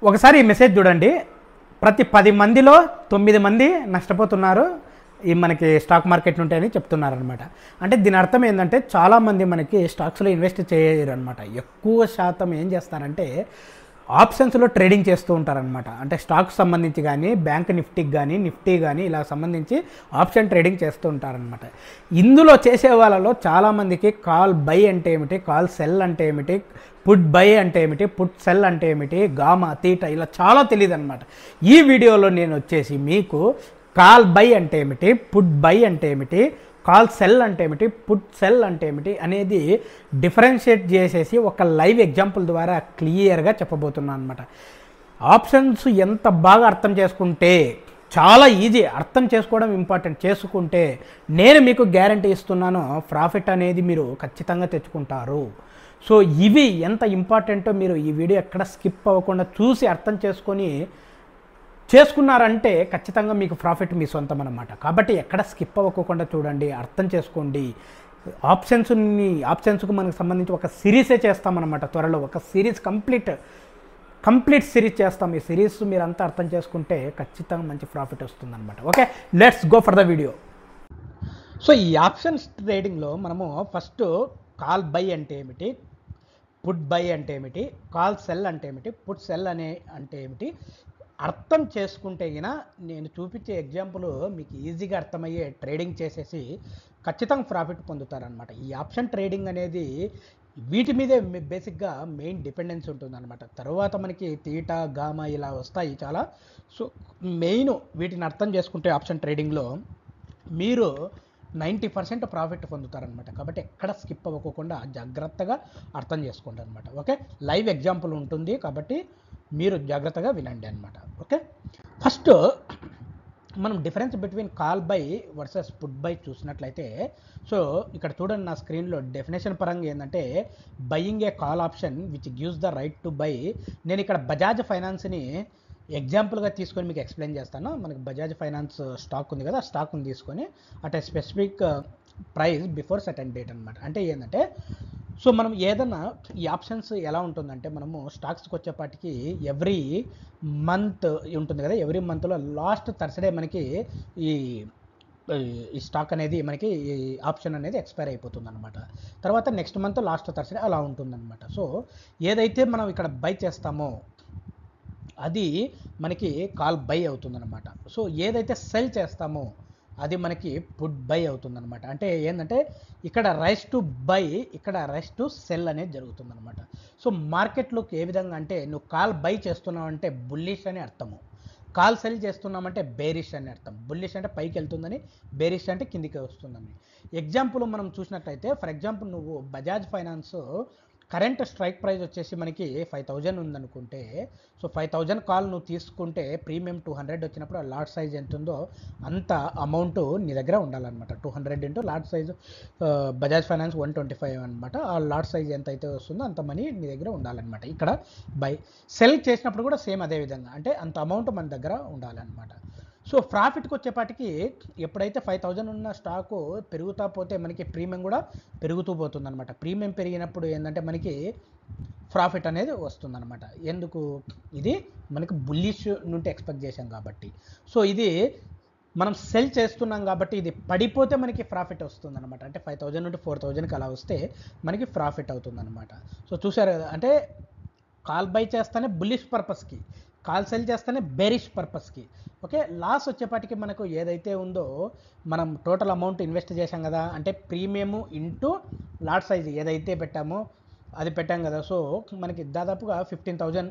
ఒకసారి ఈ మెసేజ్ చూడండి. ప్రతి 10 మందిలో 9 మంది నష్టపోతున్నారు ఈ మనకి స్టాక్ మార్కెట్లు ఉంటాయని చెప్తున్నారనమాట. అంటే దీని అర్థం ఏంటంటే చాలామంది మనకి స్టాక్స్లో ఇన్వెస్ట్ చేయరు అనమాట. ఎక్కువ శాతం ఏం చేస్తారంటే ఆప్షన్స్లో ట్రేడింగ్ చేస్తూ ఉంటారనమాట. అంటే స్టాక్స్ సంబంధించి కానీ బ్యాంక్ నిఫ్టీకి కానీ నిఫ్టీ కానీ ఇలా సంబంధించి ఆప్షన్ ట్రేడింగ్ చేస్తూ ఉంటారనమాట. ఇందులో చేసే వాళ్ళలో చాలామందికి కాల్ బై అంటే ఏమిటి, కాల్ సెల్ అంటే ఏమిటి, పుట్ బై అంటే ఏమిటి, పుట్ సెల్ అంటే ఏమిటి, గామా తీటా ఇలా చాలా తెలియదు అనమాట. ఈ వీడియోలో నేను వచ్చేసి మీకు కాల్ బై అంటే ఏమిటి, పుట్ బై అంటే ఏమిటి, కాల్ సెల్ అంటే ఏమిటి, పుట్ సెల్ అంటే ఏమిటి అనేది డిఫరెన్షియేట్ చేసేసి ఒక లైవ్ ఎగ్జాంపుల్ ద్వారా క్లియర్గా చెప్పబోతున్నాను అనమాట. ఆప్షన్స్ ఎంత బాగా అర్థం చేసుకుంటే, చాలా ఈజీ, అర్థం చేసుకోవడం ఇంపార్టెంట్, చేసుకుంటే నేను మీకు గ్యారంటీ ఇస్తున్నాను ప్రాఫిట్ అనేది మీరు ఖచ్చితంగా తెచ్చుకుంటారు. సో ఇవి ఎంత ఇంపార్టెంటో మీరు ఈ వీడియో ఎక్కడ స్కిప్ అవ్వకుండా చూసి అర్థం చేసుకున్నారంటే ఖచ్చితంగా మీకు ప్రాఫిట్ మీ సొంతం అన్నమాట. కాబట్టి ఎక్కడ స్కిప్ అవ్వకుండా చూడండి, అర్థం చేసుకోండి. ఆప్షన్స్కు మనకు సంబంధించి ఒక సిరీసే చేస్తామన్నమాట. త్వరలో ఒక సిరీస్ కంప్లీట్ సిరీస్ చేస్తాం. ఈ సిరీస్ మీరు అంతా అర్థం చేసుకుంటే ఖచ్చితంగా మంచి ప్రాఫిట్ వస్తుందన్నమాట. Okay, let's go for the video. So ఈ ఆప్షన్స్ ట్రేడింగ్లో మనము ఫస్ట్ కాల్ బై అంటే ఏమిటి, పుట్ బై అంటే ఏమిటి, కాల్ సెల్ అంటే ఏమిటి, పుట్ సెల్ అంటే ఏమిటి అర్థం చేసుకుంటే గినా నేను చూపించే ఎగ్జాంపుల్ మీకు ఈజీగా అర్థమయ్యే ట్రేడింగ్ చేసేసి ఖచ్చితంగా ప్రాఫిట్ పొందుతారనమాట. ఈ ఆప్షన్ ట్రేడింగ్ అనేది వీటి మీదే బేసిక్గా మెయిన్ డిపెండెన్స్ ఉంటుందన్నమాట. తర్వాత మనకి తీటా గామా ఇలా వస్తాయి చాలా. సో మెయిన్ వీటిని అర్థం చేసుకుంటే ఆప్షన్ ట్రేడింగ్లో మీరు 90% ప్రాఫిట్ పొందుతారనమాట. కాబట్టి ఎక్కడ స్కిప్ అవ్వకుండా జాగ్రత్తగా అర్థం చేసుకోండి అనమాట. ఓకే, లైవ్ ఎగ్జాంపుల్ ఉంటుంది కాబట్టి మీరు జాగ్రత్తగా వినండి అనమాట. ఓకే, ఫస్ట్ మనం difference between call by versus put by చూసినట్లయితే, సో ఇక్కడ చూడండి నా స్క్రీన్లో డెఫినేషన్ పరంగా ఏంటంటే buying A call option which gives the right to buy. నేను ఇక్కడ బజాజ్ ఫైనాన్స్ని ఎగ్జాంపుల్గా తీసుకొని మీకు ఎక్స్ప్లెయిన్ చేస్తాను. మనకి బజాజ్ ఫైనాన్స్ స్టాక్ ఉంది కదా, ఆ స్టాక్ని తీసుకొని at a specific price before certain date అనమాట. అంటే ఏంటంటే సో మనం ఏదన్నా ఈ ఆప్షన్స్ ఎలా ఉంటుందంటే మనము స్టాక్స్కి వచ్చేపాటికి ఎవ్రీ మంత్ ఉంటుంది కదా, ఎవ్రీ మంత్లో లాస్ట్ థర్స్డే మనకి ఈ స్టాక్ అనేది మనకి ఈ ఆప్షన్ అనేది ఎక్స్పైర్ అయిపోతుంది అనమాట. తర్వాత నెక్స్ట్ మంత్ లాస్ట్ థర్స్డే అలా ఉంటుందన్నమాట. సో ఏదైతే మనం ఇక్కడ బై చేస్తామో అది మనకి కాల్ బై అవుతుందన్నమాట. సో ఏదైతే సెల్ చేస్తామో అది మనకి పుట్ బై అవుతుందన్నమాట. అంటే ఏంటంటే ఇక్కడ రైస్ టు బై, ఇక్కడ రైస్ టు సెల్ అనేది జరుగుతుందన్నమాట. సో మార్కెట్లోకి ఏ విధంగా అంటే నువ్వు కాల్ బై చేస్తున్నావు అంటే బుల్లిష్ అని అర్థము, కాల్ సెల్ చేస్తున్నామంటే బేరిష్ అని అర్థం. బుల్లిష్ అంటే పైకి వెళ్తుందని, బేరిష్ అంటే కిందికి వస్తుందని. ఎగ్జాంపుల్ మనం చూసినట్లయితే ఫర్ ఎగ్జాంపుల్ నువ్వు Bajaj finance current strike price వచ్చేసి మనకి 5,000 ఉందనుకుంటే, సో 5,000 కాల్ నువ్వు తీసుకుంటే ప్రీమియం 200 వచ్చినప్పుడు ఆ లాట్ సైజ్ ఎంత ఉందో అంత అమౌంట్ నీ దగ్గర ఉండాలన్నమాట. 200 into lot size Bajaj finance 125 అనమాట. ఆ లాట్ సైజ్ ఎంత అయితే వస్తుందో అంత మనీ నీ దగ్గర ఉండాలన్నమాట. ఇక్కడ బై సెల్ చేసినప్పుడు కూడా సేమ్ అదే విధంగా, అంటే అంత అమౌంట్ మన దగ్గర ఉండాలన్నమాట. సో ప్రాఫిట్కి వచ్చేపాటికి ఎప్పుడైతే 5,000 ఉన్న స్టాకు పెరుగుతా పోతే మనకి ప్రీమియం కూడా పెరుగుతూ పోతుందన్నమాట. ప్రీమియం పెరిగినప్పుడు ఏంటంటే మనకి ప్రాఫిట్ అనేది వస్తుందన్నమాట. ఎందుకు, ఇది మనకి బుల్లిష్ నుండి ఎక్స్పెక్ట్ చేసాం కాబట్టి. సో ఇది మనం సెల్ చేస్తున్నాం కాబట్టి ఇది పడిపోతే మనకి ప్రాఫిట్ వస్తుందన్నమాట. అంటే 5,000 నుండి 4,000కి అలా వస్తే మనకి ప్రాఫిట్ అవుతుందన్నమాట. సో చూసారు కదా, అంటే కాల్ బై చేస్తేనే బుల్లిష్ పర్పస్కి, కాల్ సెల్ చేస్తేనే బేరిష్ పర్పస్కి. ఓకే, లాస్ వచ్చేపాటికి మనకు ఏదైతే ఉందో మనం టోటల్ అమౌంట్ ఇన్వెస్ట్ చేసాం కదా, అంటే ప్రీమియము ఇంటూ లాట్ సైజ్ ఏదైతే పెట్టామో అది పెట్టాం కదా. సో మనకి దాదాపుగా 15,000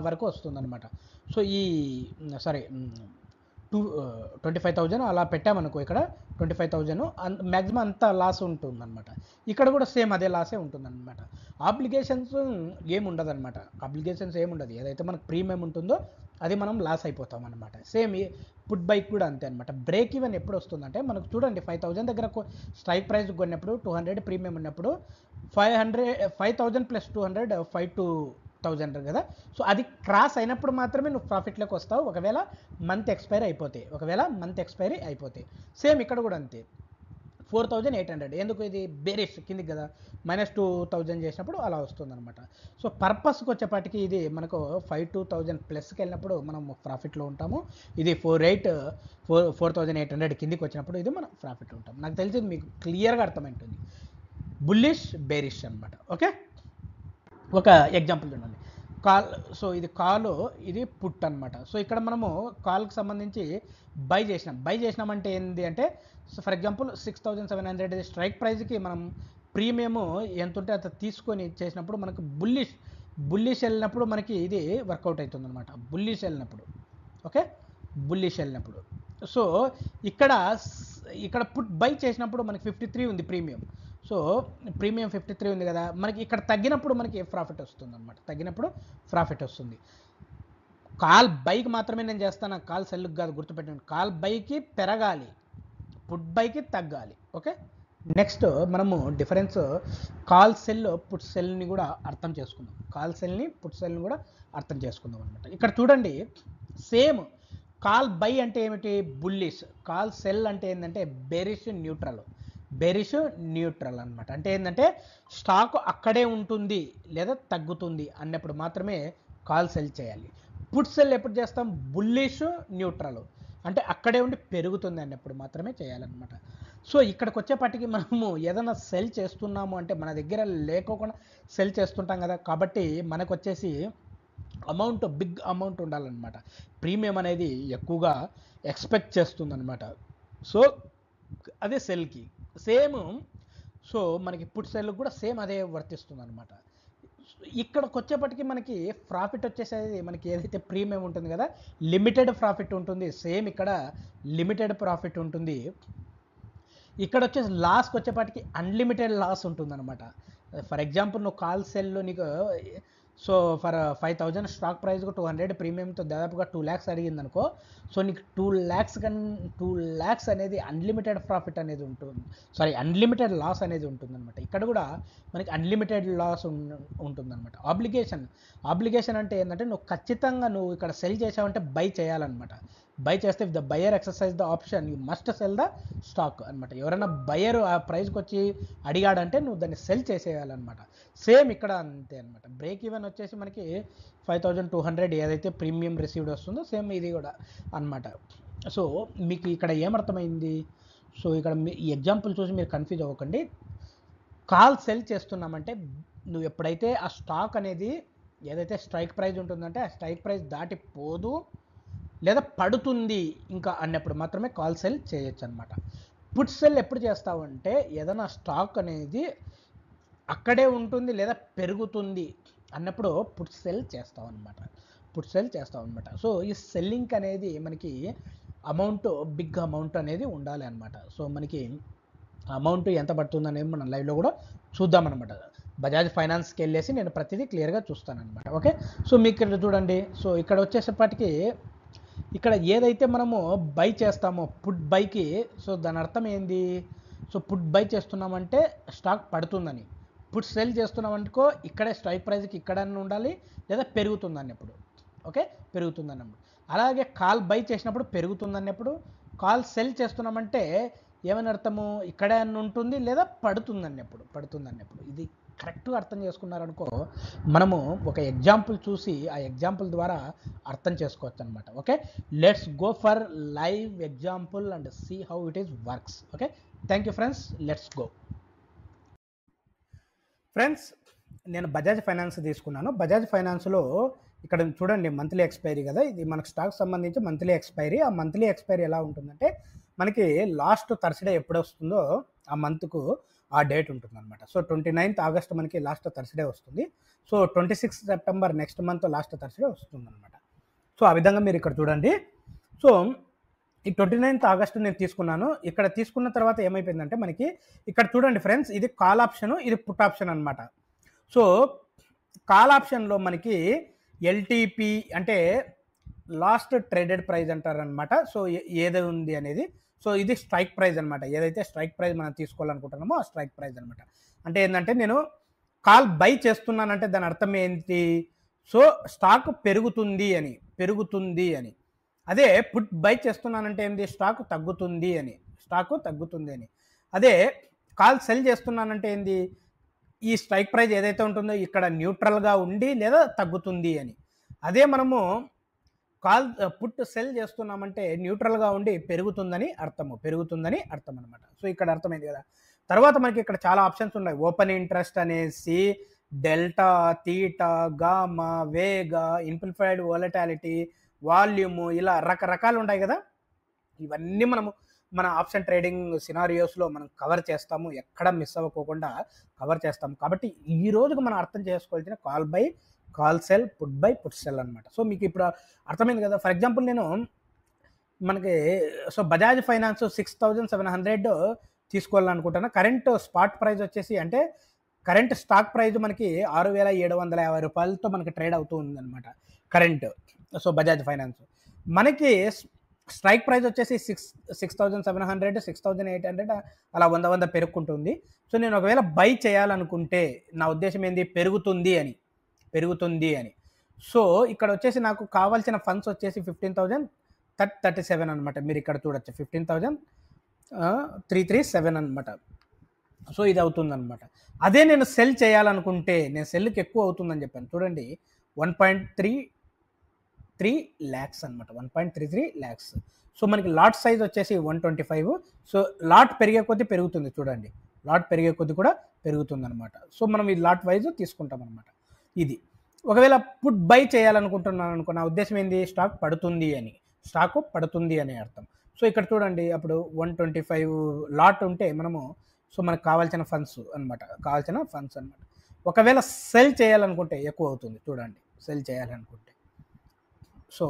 వరకు వస్తుందన్నమాట. సో ఈ 25,000 అలా పెట్టామనుకో, ఇక్కడ 25,000 మ్యాక్సిమం అంత లాస్ ఉంటుందన్నమాట. ఇక్కడ కూడా సేమ్ అదే లాసే ఉంటుందన్నమాట. ఆబ్లిగేషన్స్ ఏముండదు అనమాట, ఏముండదు. ఏదైతే మనకు ప్రీమియం ఉంటుందో అది మనం లాస్ అయిపోతాం అనమాట. సేమ్ పుట్ బైక్ కూడా అంతే అనమాట. బ్రేక్ ఈవెన్ ఎప్పుడు వస్తుందంటే మనకు చూడండి 5,000 దగ్గర స్ట్రైక్ ప్రైస్ కొన్నప్పుడు 200 ప్రీమియం ఉన్నప్పుడు 5,000 ప్లస్ 200 5,000 కదా. సో అది క్రాస్ అయినప్పుడు మాత్రమే నువ్వు ప్రాఫిట్లోకి వస్తావు, ఒకవేళ మంత్ ఎక్స్పైరీ అయిపోతే సేమ్ ఇక్కడ కూడా అంతే. 4800. ఎందుకు ఇది బేరిష్ కిందికి కదా, -2000 చేసినప్పుడు అలా వస్తుందన్నమాట. సో పర్పస్కి వచ్చేపాటికి ఇది మనకు 52,000 ప్లస్కి వెళ్ళినప్పుడు మనం ప్రాఫిట్లో ఉంటాము. ఇది 4800 కిందికి వచ్చినప్పుడు ఇది మనం ప్రాఫిట్ ఉంటాం. నాకు తెలిసి మీకు క్లియర్గా అర్థమైంటుంది. బుల్లిష్ బేరిష్ అనమాట. ఓకే, ఒక ఎగ్జాంపుల్ చూడండి. కాల్, సో ఇది కాలు, ఇది పుట్ అనమాట. సో ఇక్కడ మనము కాల్కి సంబంధించి బై చేసినామంటే ఏంటి అంటే, సో ఫర్ ఎగ్జాంపుల్ 6700 స్ట్రైక్ ప్రైస్కి మనం ప్రీమియము ఎంత ఉంటే అంత తీసుకొని చేసినప్పుడు మనకు బుల్లిష్ వెళ్ళినప్పుడు మనకి ఇది వర్కౌట్ అవుతుంది అనమాట. బుల్లిష్ వెళ్ళినప్పుడు, ఓకే, బుల్లిష్ వెళ్ళినప్పుడు. సో ఇక్కడ పుట్ బై చేసినప్పుడు మనకి 53 ఉంది ప్రీమియం. సో ప్రీమియం 53 ఉంది కదా, మనకి ఇక్కడ తగ్గినప్పుడు మనకి ప్రాఫిట్ వస్తుంది అనమాట. తగ్గినప్పుడు ప్రాఫిట్ వస్తుంది. కాల్ బైకి మాత్రమే నేను చేస్తాను, కాల్ సెల్కి కాదు, గుర్తుపెట్టండి. కాల్ బైకి పెరగాలి, పుట్ బైకి తగ్గాలి. ఓకే, నెక్స్ట్ మనము డిఫరెన్స్ కాల్ సెల్ పుట్ సెల్ని కూడా అర్థం చేసుకుందాం. కాల్ సెల్ని పుట్ సెల్ని కూడా అర్థం చేసుకుందాం అనమాట. ఇక్కడ చూడండి, సేమ్ కాల్ బై అంటే ఏమిటి, బుల్లిష్. కాల్ సెల్ అంటే ఏంటంటే బేరిష్ న్యూట్రల్ అనమాట. అంటే ఏంటంటే స్టాక్ అక్కడే ఉంటుంది లేదా తగ్గుతుంది అన్నప్పుడు మాత్రమే కాల్ సెల్ చేయాలి. పుట్ సెల్ ఎప్పుడు చేస్తాం, బుల్లిష్ న్యూట్రల్ అంటే అక్కడే ఉండి పెరుగుతుంది అన్నప్పుడు మాత్రమే చేయాలన్నమాట. సో ఇక్కడికి వచ్చేపాటికి మనము ఏదైనా సెల్ చేస్తున్నాము అంటే మన దగ్గర లేకోకుండా సెల్ చేస్తుంటాం కదా, కాబట్టి మనకు వచ్చేసి బిగ్ అమౌంట్ ఉండాలన్నమాట. ప్రీమియం అనేది ఎక్కువగా ఎక్స్పెక్ట్ చేస్తుందన్నమాట. సో అదే సెల్కి సేమ్. సో మనకి పుట్ సెల్ కూడా సేమ్ అదే వర్తిస్తుంది అనమాట. ఇక్కడికి వచ్చేప్పటికి మనకి ప్రాఫిట్ వచ్చేసేది, మనకి ఏదైతే ప్రీమియం ఉంటుంది కదా, లిమిటెడ్ ప్రాఫిట్ ఉంటుంది. సేమ్ ఇక్కడ లిమిటెడ్ ప్రాఫిట్ ఉంటుంది. ఇక్కడ వచ్చేసి లాస్కి వచ్చేపాటికి అన్లిమిటెడ్ లాస్ ఉంటుంది అనమాట. ఫర్ ఎగ్జాంపుల్ నువ్వు కాల్ సెల్లో నీకు సో ఫర్ 5000 స్టాక్ ప్రైస్కు 200 ప్రీమియంతో దాదాపుగా 2 lakhs అడిగింది అనుకో. సో నీకు 2 lakhs అనేది అన్లిమిటెడ్ ప్రాఫిట్ అనేది ఉంటుంది, అన్లిమిటెడ్ లాస్ అనేది ఉంటుందన్నమాట. ఇక్కడ కూడా మనకి అన్లిమిటెడ్ లాస్ ఉంటుందన్నమాట. ఆబ్లిగేషన్ అంటే ఏంటంటే నువ్వు ఖచ్చితంగా నువ్వు ఇక్కడ సెల్ చేసావంటే బై చేయాలన్నమాట. బై చేస్తే the buyer exercise the option you must cell the stock అనమాట. ఎవరైనా బయర్ ఆ ప్రైస్కి వచ్చి అడిగాడంటే నువ్వు దాన్ని సెల్ చేసేయాలన్నమాట. సేమ్ ఇక్కడ అంతే అనమాట. బ్రేక్ ఈవెన్ వచ్చేసి మనకి 5200 ఏదైతే ప్రీమియం రిసీవ్డ్ వస్తుందో సేమ్ ఇది కూడా అనమాట. సో మీకు ఇక్కడ ఏమర్థమైంది, సో ఇక్కడ ఈ ఎగ్జాంపుల్ చూసి మీరు కన్ఫ్యూజ్ అవ్వకండి. కాల్ సెల్ చేస్తున్నామంటే నువ్వు ఎప్పుడైతే ఆ స్టాక్ అనేది ఏదైతే స్ట్రైక్ ప్రైస్ ఉంటుందంటే ఆ స్ట్రైక్ ప్రైస్ దాటిపోదు లేదా పడుతుంది ఇంకా అన్నప్పుడు మాత్రమే కాల్ సెల్ చేయొచ్చు అనమాట. పుట్ సెల్ ఎప్పుడు చేస్తావు అంటే ఏదైనా స్టాక్ అనేది అక్కడే ఉంటుంది లేదా పెరుగుతుంది అన్నప్పుడు పుట్ సెల్ చేస్తావు అనమాట. సో ఈ సెల్లింగ్ అనేది మనకి బిగ్ అమౌంట్ అనేది ఉండాలి అనమాట. సో మనకి అమౌంట్ ఎంత పడుతుంది అనేది మనం లైవ్లో కూడా చూద్దామన్నమాట. బజాజ్ ఫైనాన్స్కి వెళ్ళేసి నేను ప్రతిదీ క్లియర్గా చూస్తానన్నమాట. ఓకే, సో మీకు ఇక్కడ చూడండి. సో ఇక్కడ వచ్చేసేపటికి ఇక్కడ ఏదైతే మనము బై చేస్తామో పుట్ బైకి, సో దాని అర్థం ఏంది, సో పుట్ బై చేస్తున్నామంటే స్టాక్ పడుతుందని, పుట్ సెల్ చేస్తున్నామనుకో ఇక్కడే స్ట్రైక్ ప్రైస్కి ఇక్కడ ఉండాలి లేదా పెరుగుతుందన్నప్పుడు. ఓకే, పెరుగుతుందన్నప్పుడు. అలాగే కాల్ బై చేసినప్పుడు పెరుగుతుందన్నప్పుడు, కాల్ సెల్ చేస్తున్నామంటే ఏమని అర్థము, ఇక్కడే ఉంటుంది లేదా పడుతుందన్నప్పుడు. ఇది కరెక్ట్గా అర్థం చేసుకున్నారనుకో మనము ఒక ఎగ్జాంపుల్ చూసి ఆ ఎగ్జాంపుల్ ద్వారా అర్థం చేసుకోవచ్చు అనమాట. Okay, let's go for live example and see how it is works. Okay, thank you friends, let's go. Friends, నేను బజాజ్ ఫైనాన్స్ తీసుకున్నాను. బజాజ్ ఫైనాన్స్లో ఇక్కడ చూడండి మంత్లీ ఎక్స్పైరీ కదా, ఇది మనకు స్టాక్ సంబంధించి మంత్లీ ఎక్స్పైరీ. ఆ మంత్లీ ఎక్స్పైరీ ఎలా ఉంటుందంటే మనకి లాస్ట్ థర్స్డే ఎప్పుడు వస్తుందో ఆ మంత్కు ఆ డేట్ ఉంటుందన్నమాట. సో 29th August మనకి లాస్ట్ థర్స్డే వస్తుంది. So 26 September next month last Thursday వస్తుందన్నమాట. సో ఆ విధంగా మీరు ఇక్కడ చూడండి. సో ఈ 29th August నేను తీసుకున్నాను. ఇక్కడ తీసుకున్న తర్వాత ఏమైపోయిందంటే మనకి ఇక్కడ చూడండి ఫ్రెండ్స్, ఇది కాల్ ఆప్షన్, ఇది పుట్ ఆప్షన్ అనమాట. సో కాల్ ఆప్షన్లో మనకి ఎల్టీపీ అంటే లాస్ట్ ట్రేడెడ్ ప్రైస్ అంటారనమాట. సో ఏది ఉంది అనేది, సో ఇది స్ట్రైక్ ప్రైస్ అనమాట. ఏదైతే స్ట్రైక్ ప్రైస్ మనం తీసుకోవాలనుకుంటున్నామో ఆ స్ట్రైక్ ప్రైస్ అనమాట. అంటే ఏంటంటే నేను కాల్ బై చేస్తున్నానంటే దాని అర్థం ఏంటి, సో స్టాక్ పెరుగుతుంది అని. అదే పుట్ బై చేస్తున్నానంటే ఏంటి, స్టాక్ తగ్గుతుంది అని. అదే కాల్ సెల్ చేస్తున్నానంటే ఏంది, ఈ స్ట్రైక్ ప్రైస్ ఏదైతే ఉంటుందో ఇక్కడ న్యూట్రల్గా ఉండి లేదా తగ్గుతుంది అని. అదే మనము కాల్ పుట్ సెల్ చేస్తున్నామంటే న్యూట్రల్గా ఉండి పెరుగుతుందని అర్థం అనమాట. సో ఇక్కడ అర్థమైంది కదా. తర్వాత మనకి ఇక్కడ చాలా ఆప్షన్స్ ఉన్నాయి. ఓపెన్ ఇంట్రెస్ట్ అనేసి, డెల్టా, తీటా, గామా, వేగా, ఇంప్లిఫైడ్ వోలటాలిటీ, వాల్యూము, ఇలా రకరకాలు ఉంటాయి కదా. ఇవన్నీ మనము మన ఆప్షన్ ట్రేడింగ్ సినారియోస్లో మనం కవర్ చేస్తాము, ఎక్కడ మిస్ అవ్వకోకుండా కవర్ చేస్తాము. కాబట్టి ఈ రోజుకు మనం అర్థం చేసుకోవాల్సిన call buy, call sell, put buy, put sell అనమాట. సో మీకు ఇప్పుడు అర్థమైంది కదా. ఫర్ ఎగ్జాంపుల్ నేను మనకి బజాజ్ ఫైనాన్స్ 6700 తీసుకోవాలనుకుంటున్నా. కరెంట్ స్పాట్ ప్రైస్ వచ్చేసి, అంటే కరెంట్ స్టాక్ ప్రైస్ మనకి 6750 రూపాయలతో మనకి ట్రేడ్ అవుతూ ఉందన్నమాట కరెంట్. బజాజ్ ఫైనాన్స్ మనకి స్ట్రైక్ ప్రైస్ వచ్చేసి 6700, 6800 అలా 100 పెరుగుకుంటుంది. సో నేను ఒకవేళ బై చేయాలనుకుంటే నా ఉద్దేశం ఏంది, పెరుగుతుంది అని. సో ఇక్కడ వచ్చేసి నాకు కావాల్సిన ఫండ్స్ వచ్చేసి 15,037 అనమాట. మీరు ఇక్కడ చూడొచ్చు 15,337 అనమాట. సో ఇది అవుతుందన్నమాట. అదే నేను సెల్ చేయాలనుకుంటే, నేను సెల్కి ఎక్కువ అవుతుందని చెప్పాను చూడండి, 1.33 lakhs అనమాట. 1.33 lakhs. సో మనకి లాట్ సైజ్ వచ్చేసి 125. సో లాట్ పెరిగే కొద్దీ పెరుగుతుంది చూడండి, లాట్ పెరిగే కొద్దీ కూడా పెరుగుతుంది అనమాట. సో మనం ఈ లాట్ వైజ్ తీసుకుంటాం అనమాట. ఇది ఒకవేళ పుట్ బై చేయాలనుకుంటున్నాను అనుకో, నా ఉద్దేశం ఏంది, స్టాక్ పడుతుంది అని అర్థం. సో ఇక్కడ చూడండి, అప్పుడు 125 లాట్ ఉంటే మనము, సో మనకు కావాల్సిన ఫండ్స్ అనమాట. ఒకవేళ సెల్ చేయాలనుకుంటే ఎక్కువ అవుతుంది చూడండి, సెల్ చేయాలనుకుంటే. సో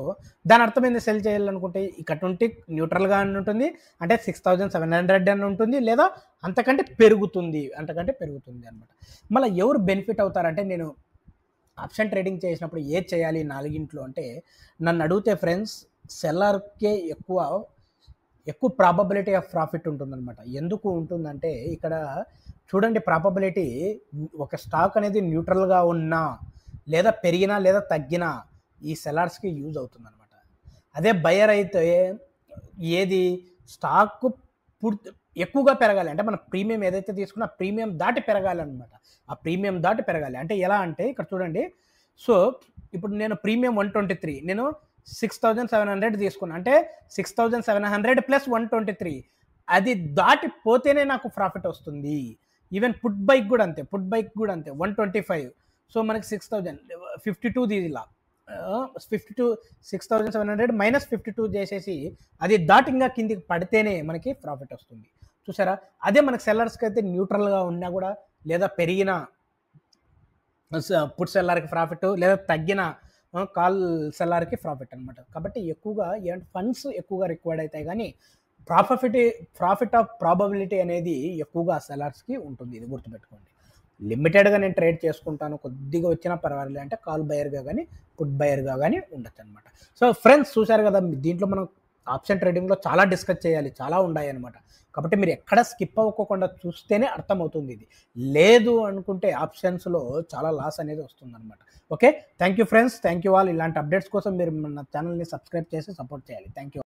దాని అర్థం ఏంది, సెల్ చేయాలనుకుంటే ఇక్కడ ఉంటే న్యూట్రల్గా అని ఉంటుంది, అంటే 6700 అని ఉంటుంది, లేదా అంతకంటే పెరుగుతుంది అనమాట. మళ్ళీ ఎవరు బెనిఫిట్ అవుతారంటే, నేను ఆప్షన్ ట్రేడింగ్ చేసినప్పుడు ఏది చేయాలి నాలుగింట్లో అంటే, నన్ను అడిగితే ఫ్రెండ్స్, సెల్లర్కే ఎక్కువ ప్రాబబిలిటీ ఆఫ్ ప్రాఫిట్ ఉంటుందన్నమాట. ఎందుకు ఉంటుందంటే, ఇక్కడ చూడండి, ప్రాబబిలిటీ ఒక స్టాక్ అనేది న్యూట్రల్గా ఉన్నా, లేదా పెరిగినా లేదా తగ్గినా ఈ సెల్లర్స్కి యూజ్ అవుతుందన్నమాట. అదే బయర్ అయితే ఏది, స్టాక్ ఎక్కువగా పెరగాలి అంటే, మన ప్రీమియం ఏదైతే తీసుకున్నా ప్రీమియం దాటి పెరగాలన్నమాట. ఆ ప్రీమియం దాటి పెరగాలి అంటే ఎలా అంటే, ఇక్కడ చూడండి, సో ఇప్పుడు నేను ప్రీమియం 123, నేను 6700 తీసుకున్నా, అంటే 6700 ప్లస్ 123, అది దాటిపోతేనే నాకు ప్రాఫిట్ వస్తుంది. ఈవెన్ పుట్ బైక్ కూడా అంతే 125. సో మనకి 52 ఇలా 6700 మైనస్ 52 చేసేసి, అది దాటి ఇంకా కిందికి పడితేనే మనకి ప్రాఫిట్ వస్తుంది. చూసారా. అదే మనకి సెల్లర్స్కి అయితే న్యూట్రల్గా ఉన్నా కూడా, లేదా పెరిగిన పుట్ సెల్లర్కి ప్రాఫిట్, లేదా తగ్గిన కాల్ సెల్లర్కి ప్రాఫిట్ అనమాట. కాబట్టి ఎక్కువగా ఏంటంటే ఫండ్స్ ఎక్కువగా రిక్వైర్డ్ అవుతాయి, కానీ ప్రాఫిట్ ఆఫ్ ప్రాబబిలిటీ అనేది ఎక్కువగా సెల్లర్స్కి ఉంటుంది. ఇది గుర్తుపెట్టుకోండి. లిమిటెడ్గా నేను ట్రేడ్ చేసుకుంటాను, కొద్దిగా వచ్చినా పర్వాలేదు అంటే కాల్ బయర్గా కానీ పుట్ బయర్గా కానీ ఉండొచ్చు అనమాట. సో ఫ్రెండ్స్, చూశారు కదా, దీంట్లో మనం ఆప్షన్ ట్రేడింగ్లో చాలా డిస్కస్ చేయాలి, చాలా ఉన్నాయి అనమాట. కాబట్టి మీరు ఎక్కడ స్కిప్ అవ్వకుండా చూస్తేనే అర్థమవుతుంది. ఇది లేదు అనుకుంటే ఆప్షన్స్లో చాలా లాస్ అనేది వస్తుందన్నమాట. Okay, thank you friends, thank you all. ఇలాంటి అప్డేట్స్ కోసం మీరు మన ఛానల్ని సబ్స్క్రైబ్ చేసి సపోర్ట్ చేయాలి. Thank you.